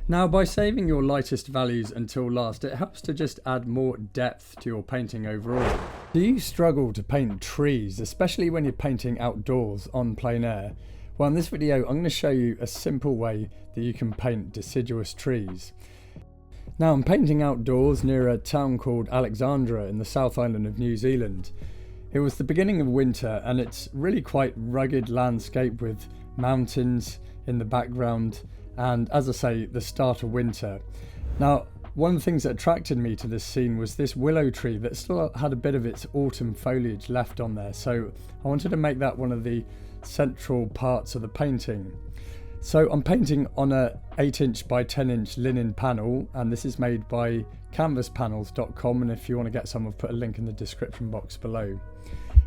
Now, by saving your lightest values until last, it helps to just add more depth to your painting overall. Do you struggle to paint trees, especially when you're painting outdoors on plein air? Well, in this video, I'm going to show you a simple way that you can paint deciduous trees. Now, I'm painting outdoors near a town called Alexandra in the South Island of New Zealand. It was the beginning of winter and it's really quite rugged landscape with mountains in the background and, as I say, the start of winter. Now, one of the things that attracted me to this scene was this willow tree that still had a bit of its autumn foliage left on there, so I wanted to make that one of the central parts of the painting. So I'm painting on a 8" by 10" linen panel, and this is made by canvaspanels.com, and if you want to get some, I've put a link in the description box below.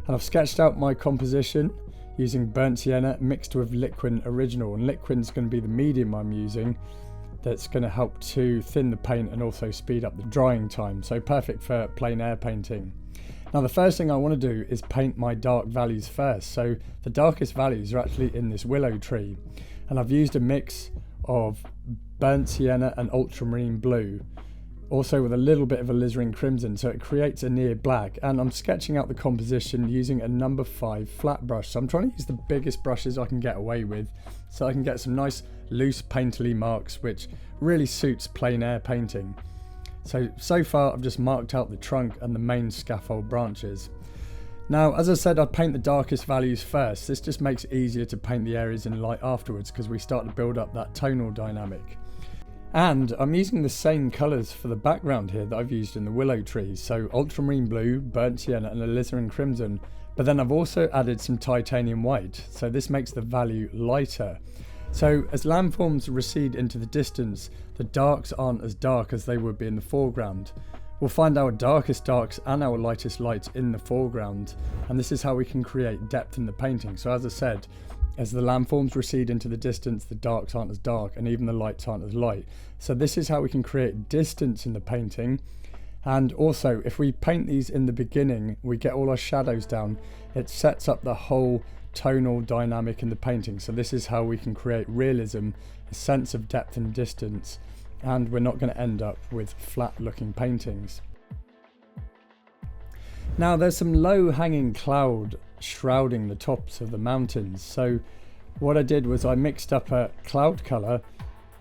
And I've sketched out my composition using burnt sienna mixed with liquid original, and liquid's going to be the medium I'm using that's going to help to thin the paint and also speed up the drying time, so perfect for plein air painting. Now, the first thing I want to do is paint my dark values first. So the darkest values are actually in this willow tree, and I've used a mix of burnt sienna and ultramarine blue, also with a little bit of alizarin crimson, so it creates a near black. And I'm sketching out the composition using a number 5 flat brush, so I'm trying to use the biggest brushes I can get away with so I can get some nice loose painterly marks, which really suits plein air painting. So far I've just marked out the trunk and the main scaffold branches. Now, as I said, I'd paint the darkest values first. This just makes it easier to paint the areas in light afterwards because we start to build up that tonal dynamic. And I'm using the same colours for the background here that I've used in the willow trees, so ultramarine blue, burnt sienna and alizarin crimson, but then I've also added some titanium white, so this makes the value lighter. So as landforms recede into the distance, the darks aren't as dark as they would be in the foreground. We'll find our darkest darks and our lightest lights in the foreground, and this is how we can create depth in the painting. So as I said, as the landforms recede into the distance, the darks aren't as dark and even the lights aren't as light. So this is how we can create distance in the painting. And also, if we paint these in the beginning, we get all our shadows down, it sets up the whole tonal dynamic in the painting. So this is how we can create realism, a sense of depth and distance, and we're not going to end up with flat looking paintings. Now, there's some low hanging cloud shrouding the tops of the mountains, so what I did was I mixed up a cloud colour,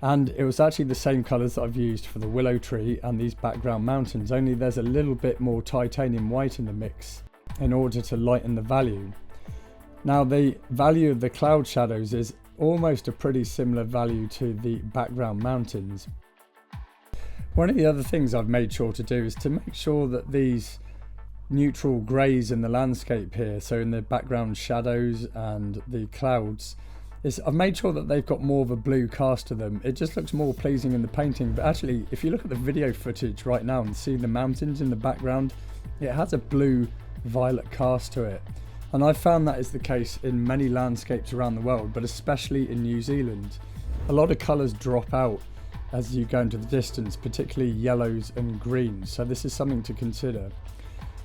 and it was actually the same colours that I've used for the willow tree and these background mountains, only there's a little bit more titanium white in the mix in order to lighten the value. Now, the value of the cloud shadows is almost a pretty similar value to the background mountains. One of the other things I've made sure to do is to make sure that these neutral greys in the landscape here, so in the background shadows and the clouds, I've made sure that they've got more of a blue cast to them. It just looks more pleasing in the painting, but actually if you look at the video footage right now and see the mountains in the background, it has a blue violet cast to it. And I've found that is the case in many landscapes around the world, but especially in New Zealand. A lot of colours drop out as you go into the distance, particularly yellows and greens, so this is something to consider.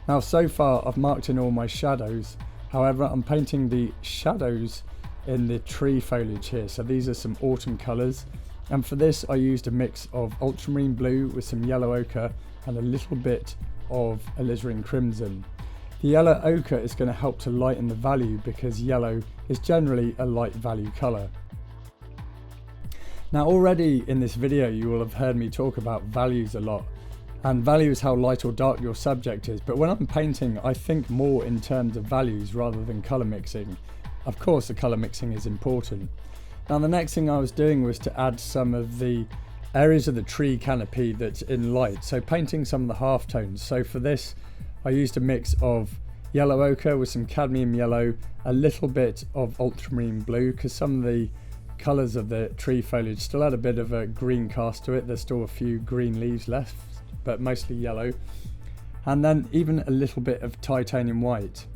Now, so far I've marked in all my shadows, however I'm painting the shadows in the tree foliage here, so these are some autumn colours, and for this I used a mix of ultramarine blue with some yellow ochre and a little bit of alizarin crimson. The yellow ochre is going to help to lighten the value because yellow is generally a light value colour. Now, already in this video you will have heard me talk about values a lot, and value is how light or dark your subject is, but when I'm painting I think more in terms of values rather than colour mixing. Of course the colour mixing is important. Now, the next thing I was doing was to add some of the areas of the tree canopy that's in light, so painting some of the half tones. So for this I used a mix of yellow ochre with some cadmium yellow, a little bit of ultramarine blue, because some of the colours of the tree foliage still had a bit of a green cast to it. There's still a few green leaves left, but mostly yellow. And then even a little bit of titanium white.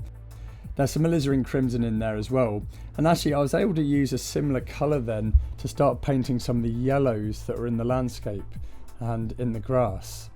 There's some alizarin crimson in there as well. And actually I was able to use a similar colour then to start painting some of the yellows that are in the landscape and in the grass.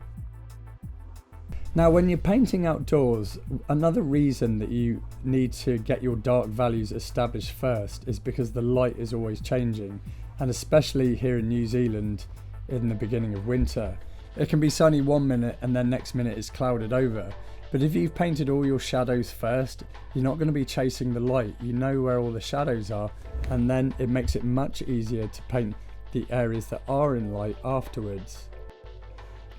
Now, when you're painting outdoors, another reason that you need to get your dark values established first is because the light is always changing, and especially here in New Zealand in the beginning of winter. It can be sunny one minute and then next minute it's clouded over. But if you've painted all your shadows first, you're not going to be chasing the light. You know where all the shadows are, and then it makes it much easier to paint the areas that are in light afterwards.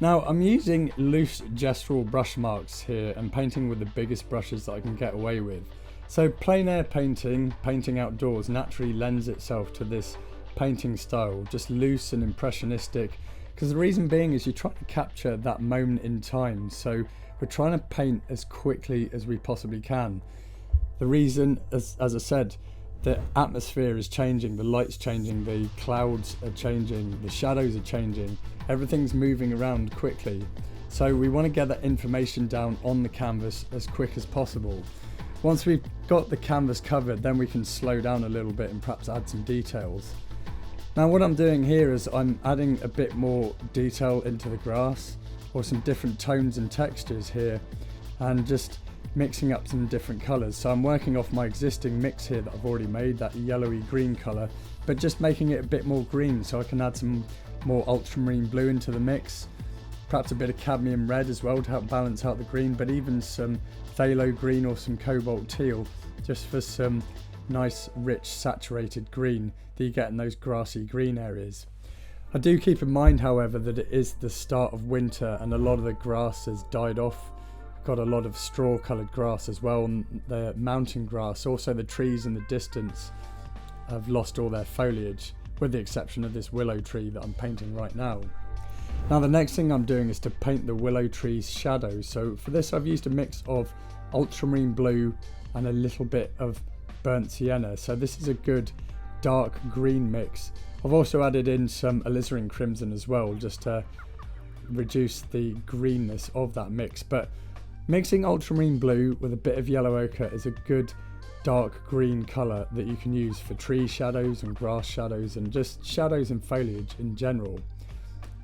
Now I'm using loose gestural brush marks here and painting with the biggest brushes that I can get away with. So plein air painting outdoors, naturally lends itself to this painting style, just loose and impressionistic, because the reason being is you're trying to capture that moment in time. So we're trying to paint as quickly as we possibly can. The reason, as I said, the atmosphere is changing, the light's changing, the clouds are changing, the shadows are changing, everything's moving around quickly. So we want to get that information down on the canvas as quick as possible. Once we've got the canvas covered, then we can slow down a little bit and perhaps add some details. Now what I'm doing here is I'm adding a bit more detail into the grass, or some different tones and textures here, and just mixing up some different colours. So I'm working off my existing mix here that I've already made, that yellowy green colour, but just making it a bit more green so I can add some more ultramarine blue into the mix, perhaps a bit of cadmium red as well to help balance out the green, but even some phthalo green or some cobalt teal, just for some nice rich saturated green that you get in those grassy green areas. I do keep in mind, however, that it is the start of winter and a lot of the grass has died off. Got a lot of straw coloured grass as well, and the mountain grass, also the trees in the distance have lost all their foliage, with the exception of this willow tree that I'm painting right now. Now the next thing I'm doing is to paint the willow tree's shadows. So for this I've used a mix of ultramarine blue and a little bit of burnt sienna. So this is a good dark green mix. I've also added in some alizarin crimson as well, just to reduce the greenness of that mix. But mixing ultramarine blue with a bit of yellow ochre is a good dark green colour that you can use for tree shadows and grass shadows and just shadows and foliage in general.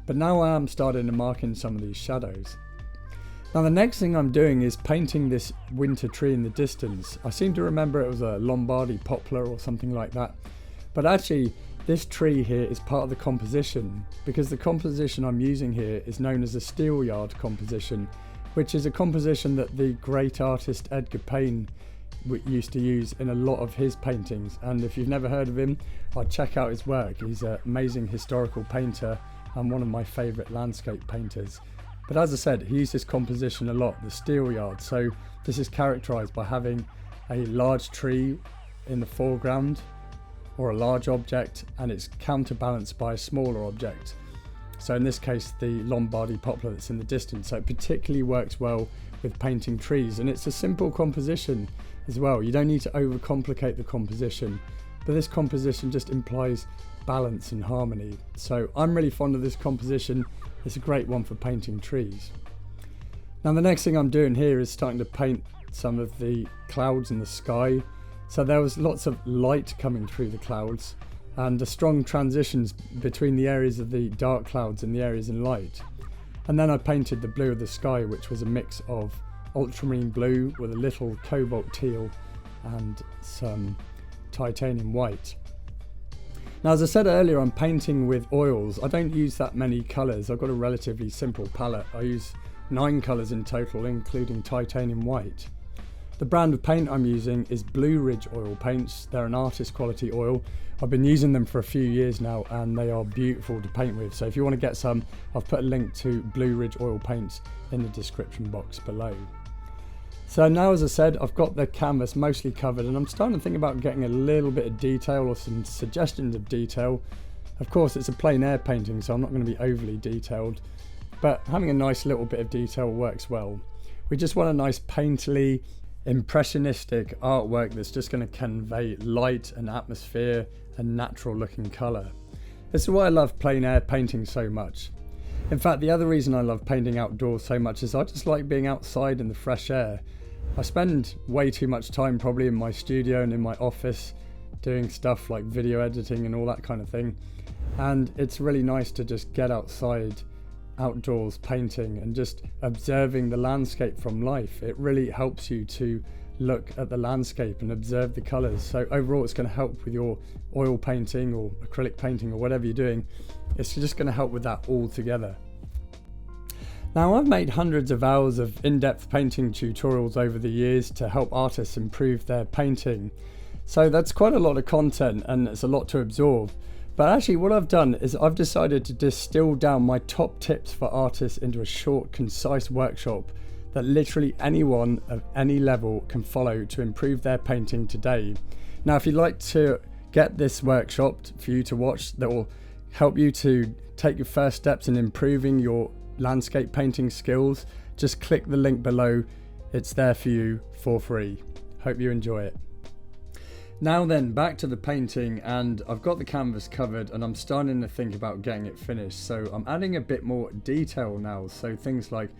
But now I am starting to mark in some of these shadows. Now the next thing I'm doing is painting this winter tree in the distance. I seem to remember it was a Lombardy poplar or something like that. But actually this tree here is part of the composition, because the composition I'm using here is known as a Steelyard composition, which is a composition that the great artist Edgar Payne used to use in a lot of his paintings. And if you've never heard of him, I'd check out his work. He's an amazing historical painter and one of my favourite landscape painters. But as I said, he used this composition a lot, the Steelyard. So this is characterised by having a large tree in the foreground, or a large object, and it's counterbalanced by a smaller object. So in this case the Lombardy poplar that's in the distance. So it particularly works well with painting trees, and it's a simple composition as well. You don't need to overcomplicate the composition, but this composition just implies balance and harmony. So I'm really fond of this composition. It's a great one for painting trees. Now the next thing I'm doing here is starting to paint some of the clouds in the sky. So there was lots of light coming through the clouds and the strong transitions between the areas of the dark clouds and the areas in light. And then I painted the blue of the sky, which was a mix of ultramarine blue with a little cobalt teal and some titanium white. Now as I said earlier, I'm painting with oils. I don't use that many colours. I've got a relatively simple palette. I use 9 colours in total, including titanium white. The brand of paint I'm using is Blue Ridge oil paints. They're an artist quality oil. I've been using them for a few years now and they are beautiful to paint with. So if you want to get some, I've put a link to Blue Ridge oil paints in the description box below. So now, as I said, I've got the canvas mostly covered and I'm starting to think about getting a little bit of detail or some suggestions of detail. Of course it's a plein air painting, so I'm not going to be overly detailed, but having a nice little bit of detail works well. We just want a nice painterly, impressionistic artwork that's just going to convey light and atmosphere and natural looking colour. This is why I love plein air painting so much. In fact, the other reason I love painting outdoors so much is I just like being outside in the fresh air. I spend way too much time probably in my studio and in my office doing stuff like video editing and all that kind of thing, and it's really nice to just get outside outdoors painting and just observing the landscape from life. It really helps you to look at the landscape and observe the colours. So overall it's going to help with your oil painting or acrylic painting or whatever you're doing. It's just going to help with that all together. Now, I've made hundreds of hours of in-depth painting tutorials over the years to help artists improve their painting. So that's quite a lot of content and it's a lot to absorb. But actually what I've done is I've decided to distill down my top tips for artists into a short, concise workshop that literally anyone of any level can follow to improve their painting today. Now, if you'd like to get this workshop for you to watch that will help you to take your first steps in improving your landscape painting skills, just click the link below. It's there for you for free. Hope you enjoy it. Now then, back to the painting, and I've got the canvas covered and I'm starting to think about getting it finished. So I'm adding a bit more detail now, so things like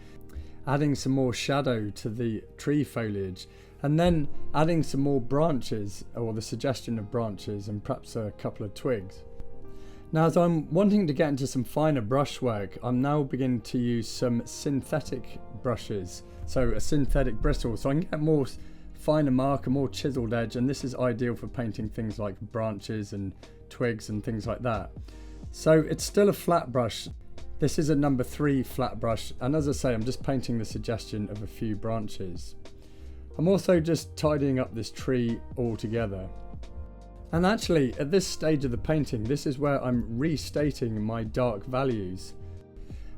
adding some more shadow to the tree foliage, and then adding some more branches, or the suggestion of branches, and perhaps a couple of twigs. Now, as I'm wanting to get into some finer brushwork, I'm now beginning to use some synthetic brushes, so a synthetic bristle, so I can get more finer mark, a more chiseled edge, and this is ideal for painting things like branches and twigs and things like that. So it's still a flat brush. This is a number 3 flat brush, and as I say, I'm just painting the suggestion of a few branches. I'm also just tidying up this tree all together. And actually, at this stage of the painting, this is where I'm restating my dark values.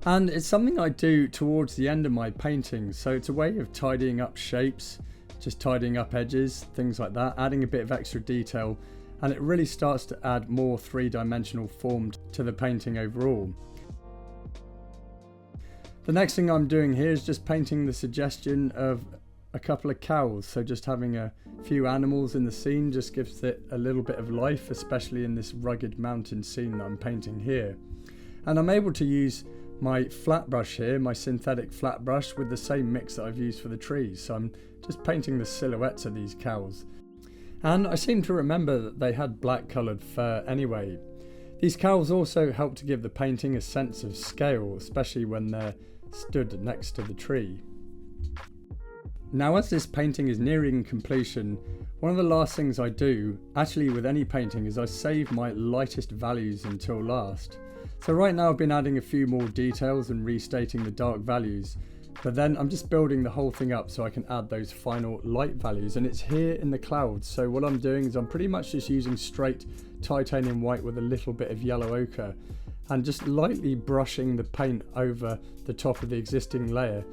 And it's something I do towards the end of my painting, so it's a way of tidying up shapes, just tidying up edges, things like that, adding a bit of extra detail, and it really starts to add more three-dimensional form to the painting overall. The next thing I'm doing here is just painting the suggestion of a couple of cows, so just having a few animals in the scene just gives it a little bit of life, especially in this rugged mountain scene that I'm painting here. And I'm able to use my flat brush here, my synthetic flat brush, with the same mix that I've used for the trees, so I'm just painting the silhouettes of these cows. And I seem to remember that they had black coloured fur anyway. These cows also help to give the painting a sense of scale, especially when they're stood next to the tree. Now, as this painting is nearing completion, one of the last things I do, actually with any painting, is I save my lightest values until last. So right now I've been adding a few more details and restating the dark values, but then I'm just building the whole thing up so I can add those final light values, and it's here in the clouds. So what I'm doing is I'm pretty much just using straight titanium white with a little bit of yellow ochre and just lightly brushing the paint over the top of the existing layer,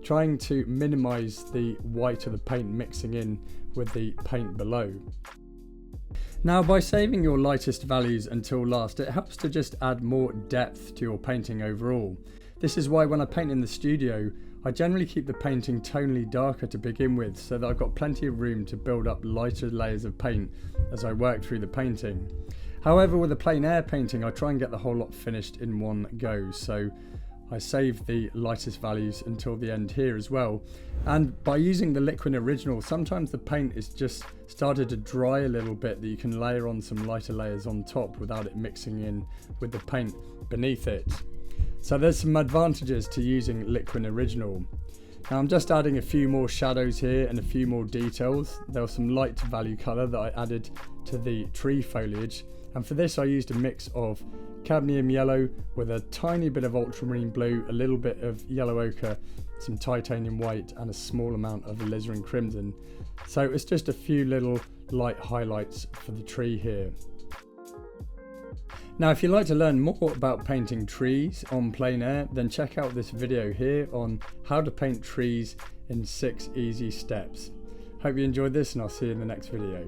trying to minimize the white of the paint mixing in with the paint below. Now, by saving your lightest values until last, it helps to just add more depth to your painting overall. This is why when I paint in the studio, I generally keep the painting tonally darker to begin with, so that I've got plenty of room to build up lighter layers of paint as I work through the painting. However, with a plein air painting, I try and get the whole lot finished in one go, so I save the lightest values until the end here as well. And by using the liquid original, sometimes the paint is just started to dry a little bit, that you can layer on some lighter layers on top without it mixing in with the paint beneath it. So there's some advantages to using liquid original. Now I'm just adding a few more shadows here and a few more details. There was some light value colour that I added to the tree foliage, and for this I used a mix of cadmium yellow with a tiny bit of ultramarine blue, a little bit of yellow ochre, some titanium white, and a small amount of alizarin crimson. So it's just a few little light highlights for the tree here. Now, if you'd like to learn more about painting trees on plein air, then check out this video here on how to paint trees in 6 easy steps. Hope you enjoyed this, and I'll see you in the next video.